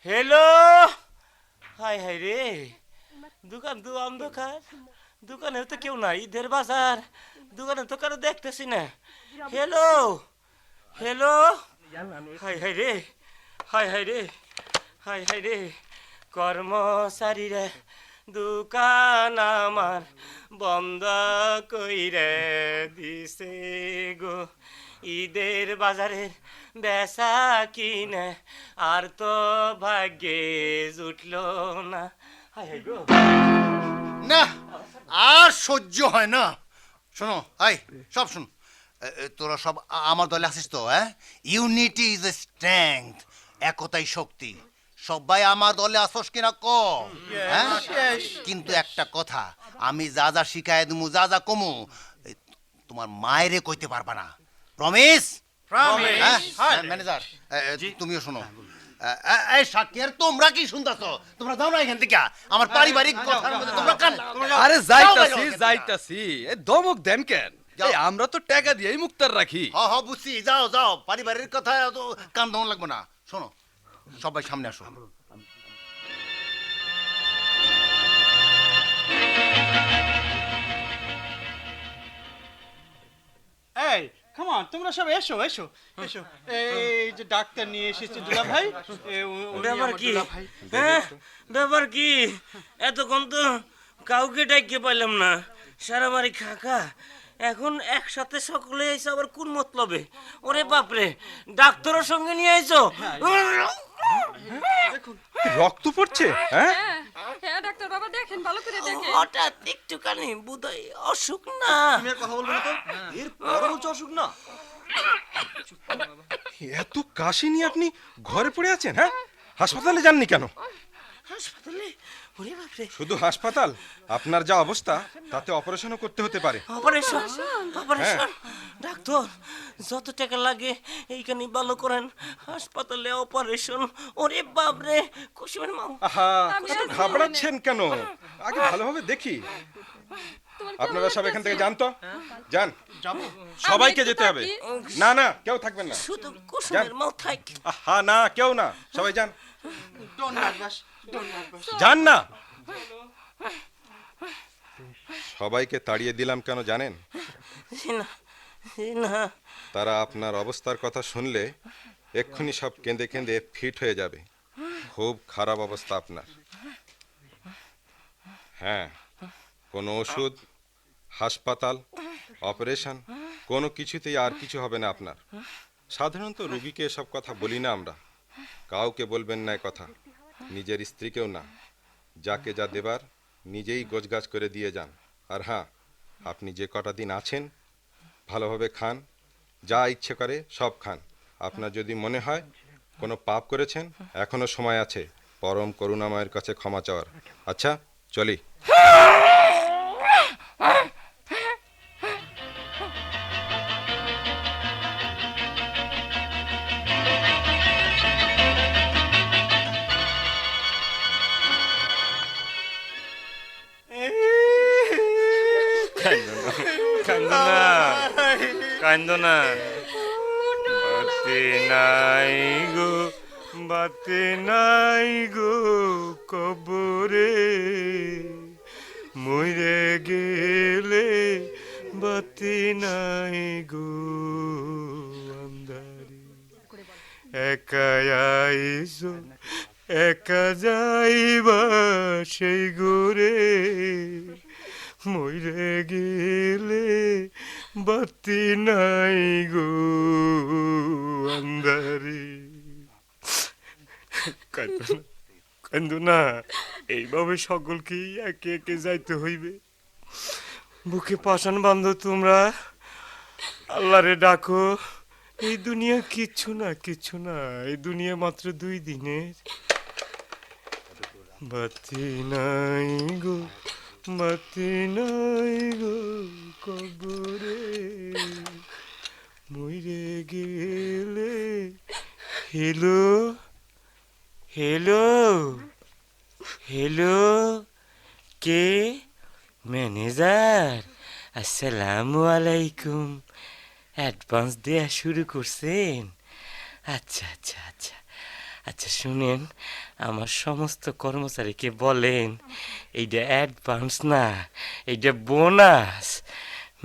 hello. হায় হায় রে, দোকান তো অন্ধকার, দোকানে তো কেউ নাই, ঈদের বাজার, দোকানে তো কারো দেখতেছি না। Hello hello. হায় হায় রে, হায় হায় রে, হায় হায় রে, কর্মচারীরা দোকান আমার বন্ধ কইরে দিছে গো। ঈদের বাজারের বেচা কিনে আর তো ভাগ্যে জুটলো না। হায় হায় গো, না আর সহ্য হয় না। শোনো, আই সব শোন, তোরা সব আমার দলে আসিস তো? হ্যাঁ, ইউনিটি ইজ এ স্ট্রেংথ, একতাই শক্তি। সবাই আমার দলে আসস কিনা ক? হ্যাঁ, কিন্তু একটা কথা, আমি যা যা শিখাই দেবো, যা যা কমু, তোমার মায়েরে কইতে পারবা না। প্রমিস? ম্যানেজার তুমিও শোনো। এই সাকিয়ার, তোমরা কি শুনতাছ? তোমরা যাও না এখান থেকে, আমার পারিবারিক কথার মধ্যে তোমরা কান। আরে যাইতাছি যাইতাছি, দমক দেন কেন? আমরা তো টাকা দিয়েই মুক্তার রাখি। হ বুঝছি, যাও যাও, পারিবারিক কথা তো কান দেওয়া লাগবে না। শোনো, সবাই সামনে আসো। এই কাম অন, তোমরা সব এসো এসো এসো। এই যে ডাক্তার নিয়ে এসেছে দুলা ভাই। ব্যাপার কি? হ্যাঁ, ব্যাপার কি? এতক্ষণ তো কাউকে ডাইকে পাইলাম না, সারা বাড়ি খাকা। এখন একসাথে সকলে এসে আবার কোন মতলবে? ওরে বাপরে, ডাক্তারের সঙ্গে নিয়ে আইছো? রক্ত পড়ছে? হ্যাঁ হ্যাঁ ডাক্তার বাবা, দেখেন ভালো করে দেখেন। হঠাৎ একটুখানি বুধই অসুখ না। তুমি কথা বলবে না তো? এর পরে বলছো অসুখ না? এত কাশি নিয়ে আপনি ঘরে পড়ে আছেন? হ্যাঁ, হাসপাতালে যাননি কেন? হাসপাতালে? ওরে বাপরে, শুধু হাসপাতাল, আপনার যা অবস্থা তাতে অপারেশনও করতে হতে পারে। অপারেশন? অপারেশন? ডাক্তার, যত টাকা লাগে এইখানে ভালো করেন, হাসপাতালে অপারেশন? ওরে বাপরে, কুসুমের মা। আহা, এত ঘাবড়াচ্ছেন কেন? আগে ভালোভাবে দেখি। আপনারা সব এখান থেকে যান তো, যান। সবাইকে যেতে হবে। না না, কেউ থাকবেন না। শুধু কুসুমের মা থাক। আহা না, কেউ না, সবাই যান। Don't nervous, don't nervous. যান না। সবাইকে তাড়িয়ে দিলাম কেন জানেন? না। তারা আপনার অবস্থার কথা শুনলে এক্ষুনি সব কেঁদে কেঁদে ফিট হয়ে যাবে। খুব খারাপ অবস্থা আপনার। হ্যাঁ, কোনো ওষুধ, হাসপাতাল, অপারেশন কোনো কিছুতেই আর কিছু হবে না আপনার। সাধারণত রুগীকে এসব কথা বলি না আমরা। কাউকে বলবেন না কথা, নিজের স্ত্রীকেও না। যাকে যা দেবার নিজেই গোছগাছ করে দিয়ে যান। আর হ্যাঁ, আপনি যে কটা দিন আছেন ভালোভাবে খান, যা ইচ্ছে করে সব খান। আপনার যদি মনে হয় কোনো পাপ করেছেন, এখনো সময় আছে পরম করুণাময়ের কাছে ক্ষমা চাওয়ার। আচ্ছা, চলি। কান্দো না, বাতি নাই গো, বাতি নাই গো কবরে, মরে গেলে বাতি নাই গো আন্ধারে, একা আইসো একা যাইবা সেই ঘরে, মরে গেলে বাতি নাই গো আন্ধারে। কান্দো না, এইভাবে সকলকেই একে একে যাইতে হইবে। বুকে পাষাণ বান্ধো তোমরা, আল্লাহরে ডাকো। এই দুনিয়া কিচ্ছু না, কিচ্ছু না, এই দুনিয়া মাত্র 2 দিনের। বাতি নাই গো, বাতি নাই গো কবরে, মরে গেলে। হ্যালো হ্যালো হ্যালো, কে? ম্যানেজার? আসসালামু আলাইকুম। অ্যাডভান্স দেয়া শুরু করছেন? আচ্ছা আচ্ছা আচ্ছা আচ্ছা, শুনেন, আমার সমস্ত কর্মচারীকে বলেন এইটা অ্যাডভান্স না, এইটা বোনাস।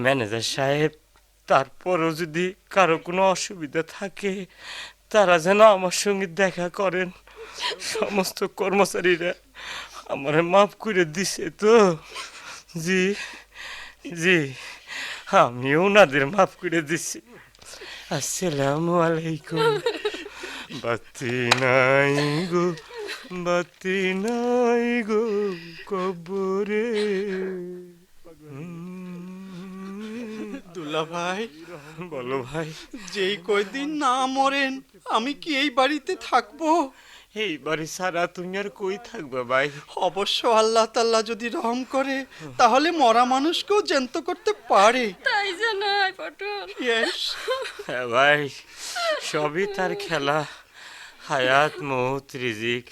ম্যানেজার সাহেব, তারপরও যদি কারো কোনো অসুবিধা থাকে তারা যেন আমার সঙ্গে দেখা করেন। সমস্ত কর্মচারীরা আমার মাফ করে দিছে তো? জি জি, আমিও ওনাদের মাফ করে দিছি। আসসালামু আলাইকুম। বাতি নাই গো, বাতি নাই গো কবরে। দুলা ভাই, বলো ভাই। যেই কয়দিন না মরেন আমি কি এই বাড়িতে থাকবো? এই বাড়ি ছাড়া তুমি আর কই থাকবে ভাই? অবশ্য আল্লাহ তাআলা যদি রহম করে তাহলে মরা মানুষকেও জ্যান্ত করতে পারে। তাই জানাই পটল। ইয়েস। হ্যাঁ ভাই, সবই তার খেলা। হায়াত, মৌত, রিজিক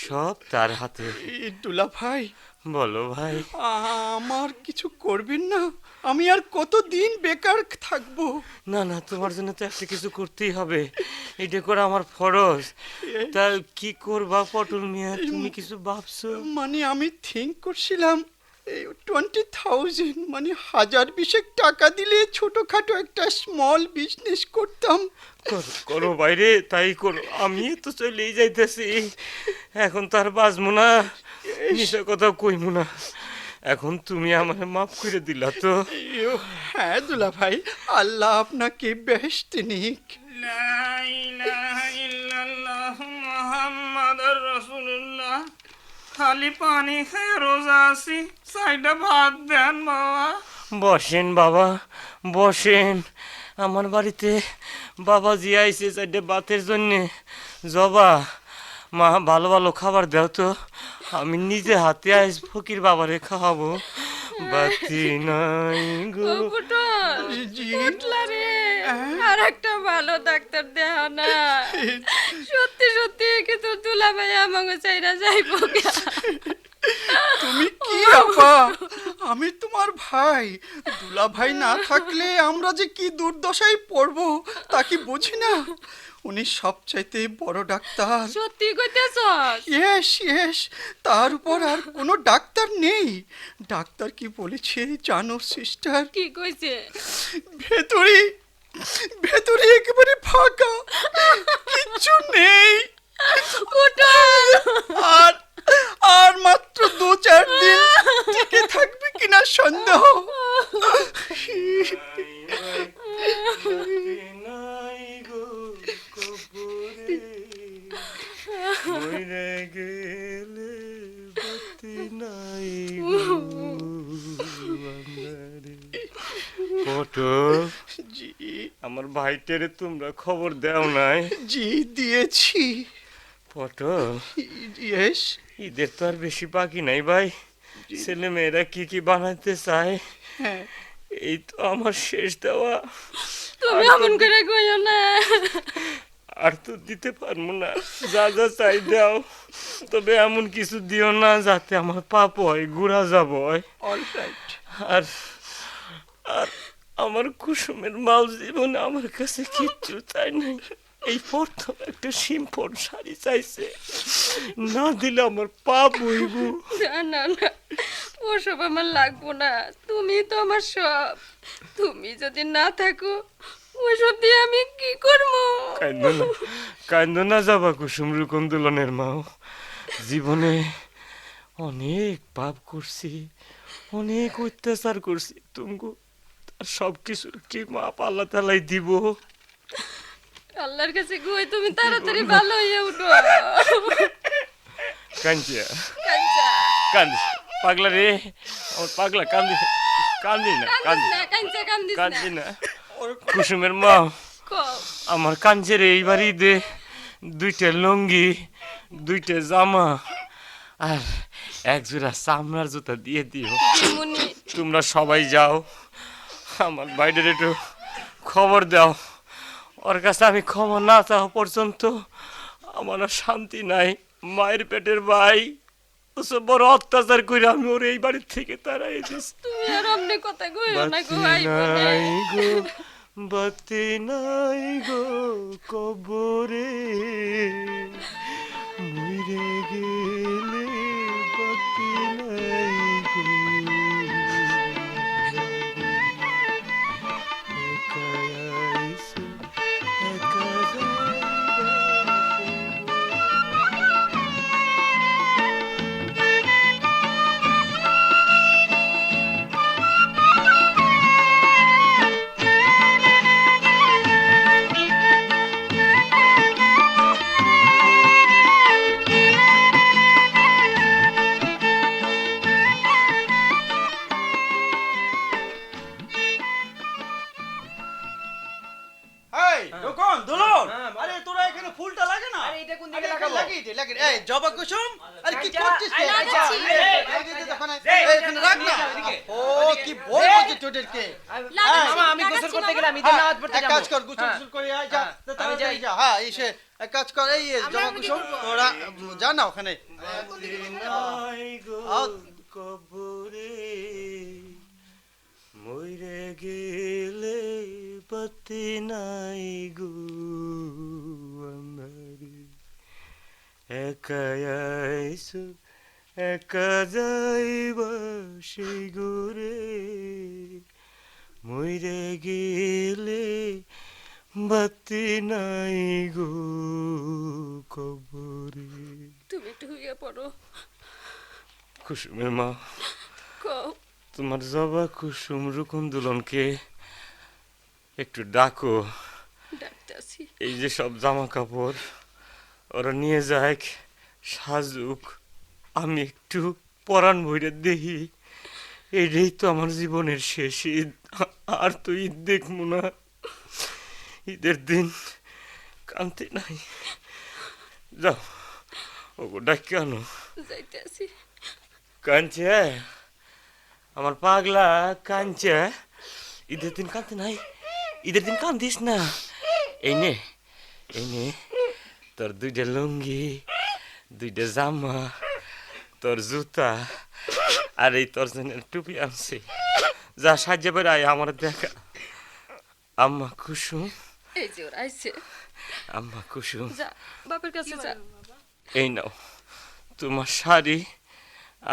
সব তার হাতে। দুলা ভাই, বলো ভাই। আমার কিছু করবেন না? আমি আর কতদিন বেকার থাকবো? না না, তোমার জন্য তো একটা কিছু করতেই হবে, এটা করা আমার ফরজ। তা কি করবা পটল মিয়া, তুমি কিছু ভাবছো? মানে আমি থিঙ্ক করছিলাম 20,000 মানে 1,020 টাকা দিলে ছোটখাটো একটা স্মল বিজনেস করতাম। করো বাইরে, তাই করো। আমি তো চলেই যাইতেছি, এখন তার বাঁচবো না, মিশা কথা কইমু না। এখন তুমি আমাকে মাফ করে দিলা তো? হ্যাঁ দুলা ভাই, আল্লাহ আপনাকে বেহেশতে নিক। লা ইলাহা ইল্লাল্লাহ মুহাম্মাদুর রাসূলুল্লাহ। খালি পানি খেয়ে রোজা আছি, সাইডে ভাত দেন বাবা। বসেন বাবা, বসেন। আমার বাড়িতে বাবাজি আইছে 4টে ভাতের জন্যে। জবা, মা ভালো ভালো খাবার দাও তো, আমি নিজে হাতে আইস ফকির বাবারে খাওয়াবো। বাতি নাই গো। আর একটা ভালো ডাক্তার দেওয়া না, সত্যি সত্যি কিন্তু দুলা ভাই আমাকে চাইরা যাইবো। তুমি কি আপা, আমি তোমার ভাই। দুলা ভাই না থাকলে আমরা যে কি দুর্দশায় পড়বো তা কি বুঝি না? উনি সবচাইতে বড় ডাক্তার। সত্যি কইতেছস? ইয়েস ইয়েস, তার উপর আর কোনো ডাক্তার নেই। ডাক্তার কি বলেছে জানো সিস্টার? কি কইছে? ভেতরে ভেতরে একেবারে ফাঁকা, কিচ্ছু নেই। আর আর মাত্র 2-4 দিন টিকে থাকবে কিনা সন্দেহ। পটল, আমার ভাইটারে তোমরা খবর দাও নাই? জি দিয়েছি। পটল, ইয়েস। ঈদের তো আর বেশি বাকি নাই ভাই। ছেলে মেয়েরা কি কি বানাইতে চায়, হ্যাঁ, এই তো আমার শেষ দেওয়া। তুমি এমন করে কইও না। আর তো দিতে পারবো না, যা যা চাই দাও, তবে এমন কিছু দিও না যাতে আমার পাপ হয়, গুড়া যাব হয়। অলরাইট। আর আর আমার কুসুমের মাল জীবনে আমার কাছে কিচ্ছু চাই নাই। এই প্রথম একটা সিম্পল শাড়ি চাইছে, না দিলে আমার পাপ হইব। না না না, ওসব আমার লাগবো না। তুমি তো আমার সব। তুমি যদি না থাকো, ওসব দিয়ে আমি কি করবো? কান্দো না যাবা কুসুম রুকন দুলনের মাও। জীবনে অনেক পাপ করছি, অনেক অত্যাচার করছি তুমগো, তার সব কিছুর কি মাপ আল্লাহ তালাই দিব। আল্লাহর কাছে কই তুমি তাড়াতাড়ি ভালো হয়ে উঠো। কাঞ্চিয়া, কাঞ্চা কান্দিস পাগলা রে, আমার পাগলা কান্দিস, কান্দি না, কান্দি না, কাঞ্চা কান্দিস কান্দি না। না। কুসুমের মা, কও। আমার কাঞ্চের এইবার ঈদে 2টা লুঙ্গি, 2টা জামা আর 1 জোড়া চামড়ার জুতা দিয়ে দিও। দিমুনি। তোমরা সবাই যাও, আমার বাইরের একটু খবর দাও। ওর কাছে আমি ক্ষমা না চাওয়া পর্যন্ত আমার আর শান্তি নাই। মায়ের পেটের ভাই ওসব বড় অত্যাচার করে আমি ওর এই বাড়ির থেকে তাড়াই দিছি। তুমি আর অমনে কথা কইও না গো, বাতি আইবো না। নাই গো, বাতি নাই গো কবরে, মরে গেলে বাতি নাই গো। একা আইছো, একা যাইবা। এই রোকন দুলন, আরে তোরা এখানে ফুলটা লাগে না? আরে এটা কোন দিকে আরে এখানে লাগাবো? লাগিয়ে দে, লাগিয়ে দে। এই জবা কুসুম, আরে কি কাঞ্চা, করছিস আরে রে? লাগাচ্ছি। এই দে দেখো না, এই এখানে রাখ না। ও কি বলবো যে তোদেরকে? মামা, আমি গোসল করতে গেলাম, ঈদের নামাজ পড়তে এক যাবো। কাজ কর, গোসল গোসল করে আয়, যা তাড়াতাড়ি যা। হ্যাঁ এসে এক কাজ কর, এই জবা কুসুম তোরা যা না ওখানে। নাই গো কবরে, মরে গেলে বাতি নাই গো আমারে, একা আইছো, একা যাইবা সেই ঘরে, মরে গেলে বাতি নাই গো কবরে। তুমি একটু হইয়া পড়ো। কুসুমের মা, কও। তোমার জবা কুসুম রুকুন দুলনকে একটু ডাকো। ডাকতাছি। এই যে সব জামা কাপড় ওরা নিয়ে যাক, সাজুক, আমি একটু পরাণ ভইরে দেখি। এটাই তো আমার জীবনের শেষ ঈদ, আর তো ঈদ দেখবো না। ঈদের দিন কান্তি নাই। যাও ওগো ডাকে আনো। যাইতাছি। কাঞ্চে, আমার পাগলা কাঞ্চে, ঈদের দিন কান্তি নাই, ঈদের দিন কান্দিস না। এই নে, এই নে তোর 2টা লুঙ্গি, 2টা জামা, তোর জুতা, আর এই তোর জন্য টুপি আনছি। যা সাহায্য করে আয় আমার দেখা। আম্মা কুসুম, এই যে ওরা আইছে। আম্মা কুসুম, যা বাপের কাছে যা। এই নাও তোমার শাড়ি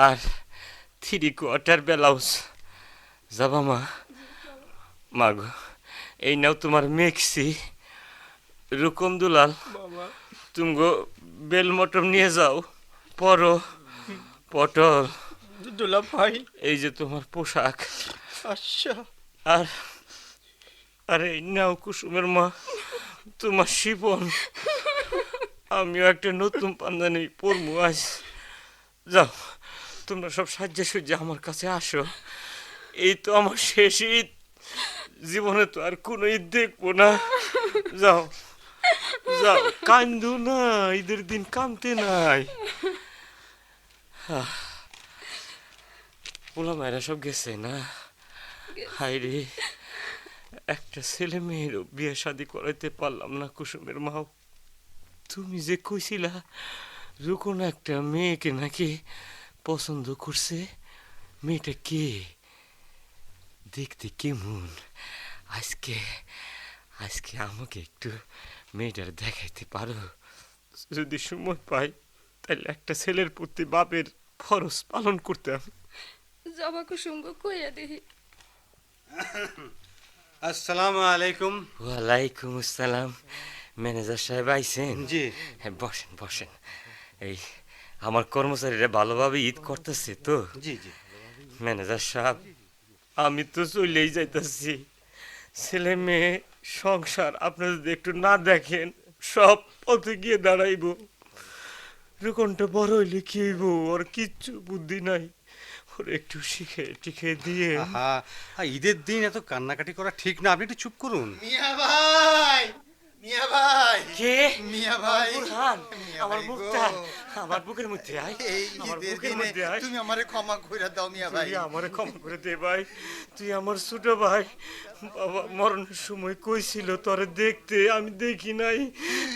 আর 3/4 ব্লাউজ। যাবা মা? মাগো এই নাও তোমার মেক্সি। রুকন দুলাল, তুমি বেল মটর নিয়ে যাও। পরো পটল। দুলা ভাই, এই যে তোমার পোশাক। আচ্ছা। আর আরে এই নাও কুসুমের মা তোমার শিপন। আমিও একটা নতুন পাঞ্জানি পরমু আজ। যাও তোমরা সব সাজ্জা সুজ্জা আমার কাছে আসো। এই তো আমার শেষ ঈদ, জীবনে তো আর কোনো ঈদ দেখবো না। যাও যাও, কান্দো না, ঈদের দিন কাঁদতে নাই। পোলা মায়েরা সব গেছে না? হাই রে, একটা ছেলে মেয়েরও বিয়ে শাদি করাইতে পারলাম না কুসুমের মাও। তুমি যে কইছিলা রুকন একটা মেয়েকে নাকি পছন্দ করছে, মেয়েটা কে, দেখতে কেমন? আজকে আজকে আমাকে একটু মেয়েটার দেখাইতে পারো? যদি সময় পাই তাহলে একটা ছেলের প্রতি বাপের ফরজ পালন করতাম। জবা কুসুম কইয়া দেখি। আসসালামু আলাইকুম। ওয়ালাইকুম আসসালাম। ম্যানেজার সাহেব আইছেন? জি। হ্যাঁ, বসেন বসেন। এই আমার কর্মচারীরা ভালোভাবে ঈদ করতেছে তো? জি জি। ম্যানেজার সাহেব, আমি তো চলেই যাইতাছি। ছেলে মেয়ে সংসার আপনি যদি একটু না দেখেন সব পথে গিয়ে দাঁড়াইব। রুকনটা বড় হইলে কি হইব? ওর কিচ্ছু বুদ্ধি নাই, ওর একটু শিখে টিখে দিয়ে। ঈদের দিন এত কান্নাকাটি করা ঠিক না, আপনি একটু চুপ করুন। মিয়া ভাই, মিয়া ভাই। কে? মিয়া ভাই। বুরহান, আমার মুখটা আমার বুকের মধ্যে আয়। এই আমার ঈদের বুকের দিনে মধ্যে আয়। তুমি আমারে ক্ষমা কইরা দাও মিয়া ভাই। তুই আমারে ক্ষমা করে দে ভাই। তুই আমার ছোট ভাই। বাবা মরণের সময় কইছিল তোরে দেখতে, আমি দেখি নাই,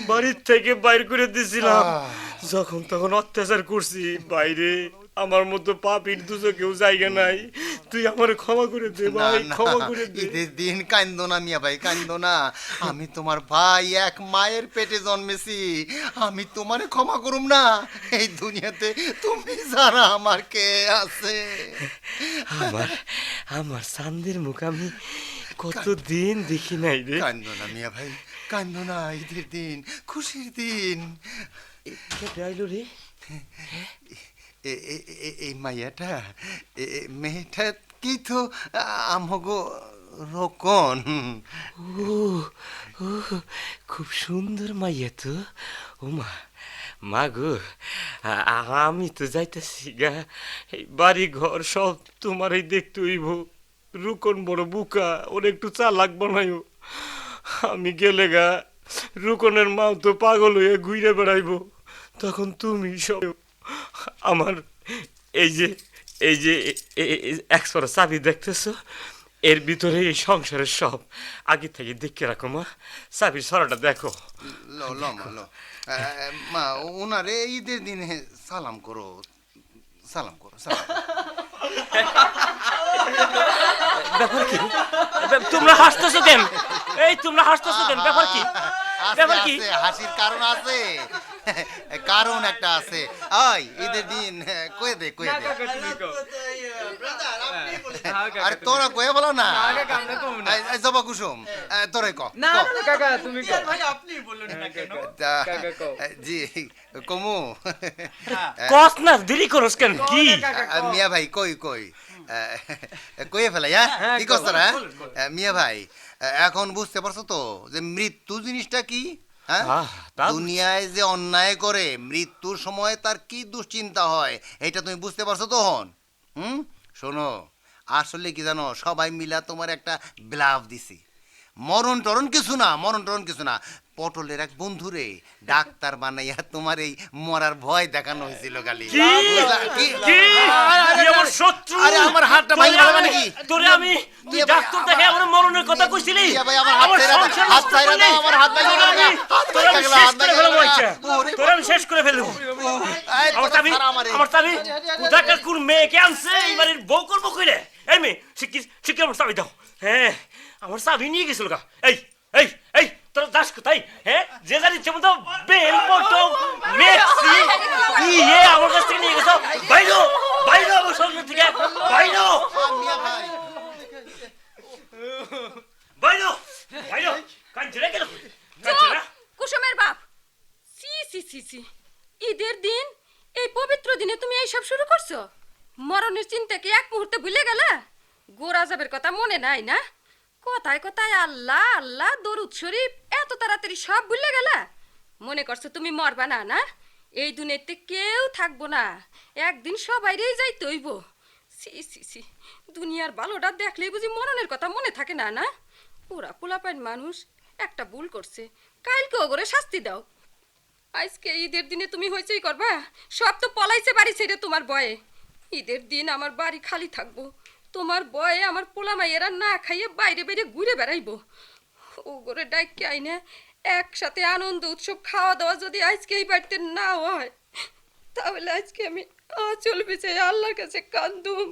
বাড়ির থেকে বাইর করে দিছিলাম। যখন তখন অত্যাচার করছি বাইরে। আমার মতো পাপীর দুজকেও জায়গা নাই। তুই আমারে ক্ষমা করে দে ভাই, ক্ষমা করে দে। ঈদের দিন কান্দো না মিয়া ভাই, কান্দো না। আমি তোমার ভাই, এক মায়ের পেটে জন্মেছি। আমি তোমারে ক্ষমা করুম না? এই দুনিয়াতে তুমি ছাড়া আমার কে আছে? আমার আমার চাঁদের মুখ আমি কতদিন দেখি নাই রে। কান্দো না মিয়া ভাই, কান্দো না। ঈদের দিন, খুশির দিন। কে ডাইলো রে? এই মাইয়াটা, মেয়েটা কি তো আমগো রকন। ও ও, খুব সুন্দর মাইয়া তো। ও মা, মা গো, আমি তো যাইতেছি গা। এই বাড়ি ঘর সব তোমারই দেখতে হইব। রুকন বড় বুকা, ওর একটু চালাক বানাইও। আমি গেলে গা রুকনের মাও তো পাগল হয়ে ঘুরে বেড়াইবো। তখন তুমি সব আমার এই যে একশোটা চাবি দেখতেছ, এর ভিতরে এই সংসারের সব আগে থেকে দেখে রাখো মা। চাবির ছড়াটা দেখো। মা, ওনারে ঈদের দিনে সালাম করো, সালাম করো, সালাম। ব্যাপার কি? তোমরা হাসতেছো কেন? এই তোমরা হাসতেছো কেন? ব্যাপার কি? ব্যাপার কি? হাসির কারণ আছে, কারণ একটা আছে। ওই ঈদের দিন কয়ে দে, কয়ে দে। আরে তোরা কয়ে বলো না। জবা কুসুম, তোরাই ক। না কাকা, তুমি আপনি বলুন না কেন? জি কমু। কস না, দেরি করস কেন? কি মিয়া ভাই, কই কই কয়ে ফেলাই। হ্যাঁ, কি কস তোরা? মিয়া ভাই, এখন বুঝতে পারছো তো যে মৃত্যু জিনিসটা কি? দুনিয়ায় যে অন্যায় করে মৃত্যুর সময় তার কি দুশ্চিন্তা হয়, এটা তুমি বুঝতে পারছো তখন? শোনো, আসলে কি জানো, সবাই মিলা তোমার একটা ব্লাফ দিছি। মরণ টরণ কিছু না, মরণ টরণ কিছু না। পটলের এক বন্ধুরে ডাক্তার বানাইয়া তোমার এই মরার ভয় দেখানো হয়েছিল খালি। আরে আমার হাতটা ভাই গেল মানে কি? তোরে আমি তুই ডাক্তার দেখে আমার মরণের কথা কইছিলি? আমার হাত ছাইরা দাও, আমার হাত ভাই গেল। তোরে আমি শেষ করে ফেলবো। আমার চাবি, আমার চাবি কোথাকার কোন মেয়েকে আনছে এই বাড়ির বউ করবো কইরে? এই মেয়ে শিখি আমার চাবি দাও। হ্যাঁ, আমার চাবি নিয়ে গেছিল গা। এই এই এই তোর দাস কোথায়? হ্যাঁ, যে জানি যেমন বেল বটম মেক্সি ইয়ে আমার কাছ থেকে নিয়ে গেছো। বাইরো বাইরো আমার সংসার থেকে, বাইরো বাইরো। চিন্তা কি এক মুহূর্তে ভুলে গেলা? গোরা যাবের কথা মনে নাই না? কথায় কথায় আল্লাহ আল্লাহ দরুদ শরীফ এত তাড়াতাড়ি সব ভুলে গেলা? মনে করছো তুমি মরবা না? না, এই দুনিয়াতে কেউ থাকবো না, একদিন সবাইরেই যাইতে হইব। সি সি সি, দুনিয়ার ভালোটা দেখলেই বুঝি মরণের কথা মনে থাকে না? না, ওরা পোলাপাইন মানুষ, একটা ভুল করছে, কালকে ওগরে শাস্তি দাও। আজকে ঈদের দিনে তুমি হইচই করবা? সব তো পলাইছে বাড়ি ছেড়ে তোমার ভয়ে। ঈদের দিন আমার বাড়ি খালি থাকবো, তোমার ভয়ে আমার পোলা মাইয়েরা না খাইয়ে বাইরে বাইরে ঘুরে বেড়াইবো। ওগরে ডাইকে আইনে একসাথে আনন্দ উৎসব খাওয়া দাওয়া যদি আজকে এই বাড়িতে না হয়, তাহলে আজকে আমি আঁচল বিছাই আল্লাহর কাছে কান্দুম।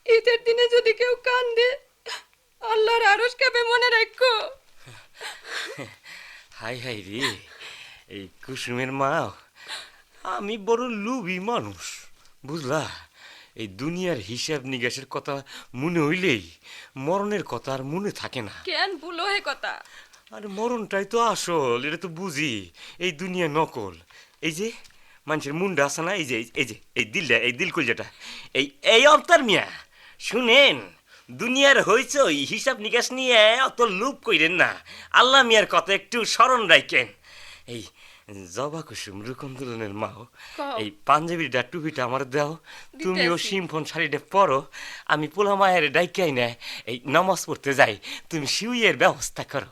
ঈদের দিনে যদি কেউ কান্দে, আল্লাহর আরশ কাঁপে, মনে রাখো। হাই হাই রে, এই কুসুমের মা, আমি বড় লুবি মানুষ, বুঝলা? এই দুনিয়ার হিসাব নিকাশের কথা মনে হইলেই মরণের কথা আর মনে থাকে না। কেন ভুলো হে কথা? আরে মরণটাই তো আসল, এটা তো বুঝি। এই দুনিয়া নকল। এই যে মানুষের মুন্ডা আছে না, এই যে এই যে এই দিলটা, এই দিল কলজাটা, এই এই অবতার মিয়া শুনেন, দুনিয়ার হইচই হিসাব নিকাশ নিয়ে অত লুপ কইরেন না। আল্লাহ মিয়ার কথা একটু স্মরণ রাখেন। এই জবা কুসুম রুকন্দুলনের মাও, এই পাঞ্জাবিটা টুপিটা আমার দাও, তুমিও সিম্ফন শাড়িটা পরো, আমি পোলা মায়ের ডাইকাই না এই নামাজ পড়তে যাই, তুমি শিউয়ের ব্যবস্থা করো।